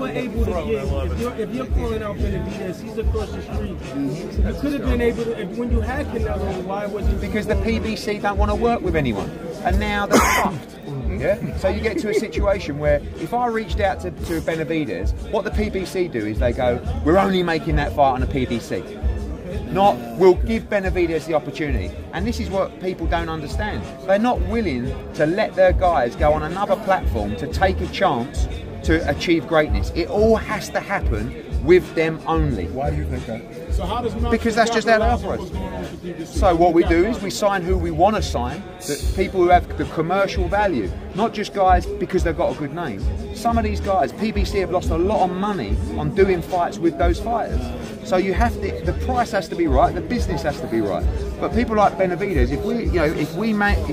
were able to get, if you're calling out Benavidez, he's across the street. You could have been able to, when you had Canelo, why was it? Because the PBC don't want to work with anyone, and now they're fucked. Yeah. So you get to a situation where if I reached out to Benavidez, what the PBC do is they go, we're only making that fight on a PBC. Not, we'll give Benavidez the opportunity. And this is what people don't understand. They're not willing to let their guys go on another platform to take a chance to achieve greatness. It all has to happen with them only. Why do you think that? So how does because that's just how they operate. So what we do is we sign who we want to sign, the people who have the commercial value, not just guys because they've got a good name. Some of these guys, PBC have lost a lot of money on doing fights with those fighters. So you have to, the price has to be right, the business has to be right. But people like Benavidez, if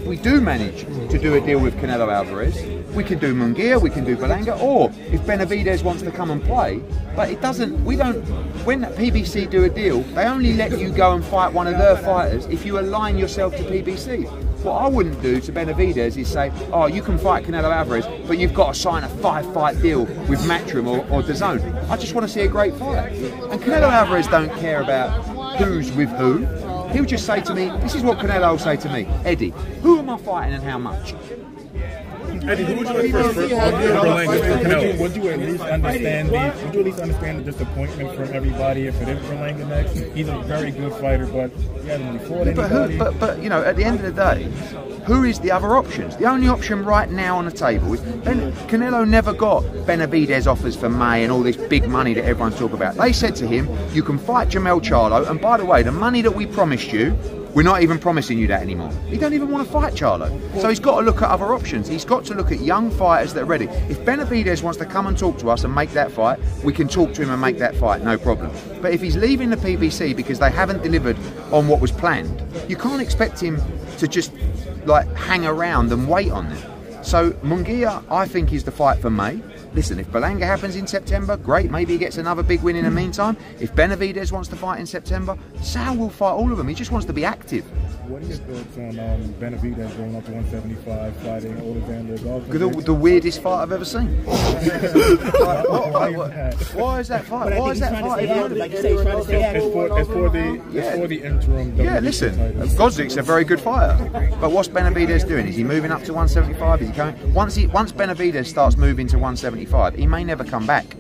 we do manage to do a deal with Canelo Alvarez, we can do Munguia, we can do Berlanga, or if Benavidez wants to come and play, but it doesn't, we don't, when PBC do a deal, they only let you go and fight one of their fighters if you align yourself to PBC. What I wouldn't do to Benavidez is say, oh, you can fight Canelo Alvarez, but you've got to sign a 5-fight deal with Matchroom or DAZN. I just want to see a great fight. And Canelo Alvarez don't care about who's with who. He'll just say to me, this is what Canelo will say to me, Eddie, who am I fighting and how much? Eddie, who would you like first? Would you at least understand the disappointment from everybody if it is Berlanga next? He's a very good fighter, but he hasn't really fought anybody. But you know, at the end of the day, who is the other options? The only option right now on the table is Canelo never got Benavidez offers for May and all this big money that everyone's talking about. They said to him, you can fight Jamel Charlo, and by the way, the money that we promised you, we're not even promising you that anymore. He don't even want to fight Charlo. So he's got to look at other options. He's got to look at young fighters that are ready. If Benavidez wants to come and talk to us and make that fight, we can talk to him and make that fight, no problem. But if he's leaving the PBC because they haven't delivered on what was planned, you can't expect him to just like hang around and wait on them. So Munguia, I think, is the fight for May. Listen, if Berlanga happens in September, great, maybe he gets another big win in the meantime. If Benavidez wants to fight in September, Saul will fight all of them. He just wants to be active. What are your thoughts on Benavidez going up to 175, fighting Alexander? The weirdest fight I've ever seen. Why is that fight? Why is that fight? It's for the interim. Yeah, listen, Godzik's a very good fighter. But what's Benavidez doing? Is he moving up to 175? Is he coming? Once Benavidez starts moving to 175, he may never come back.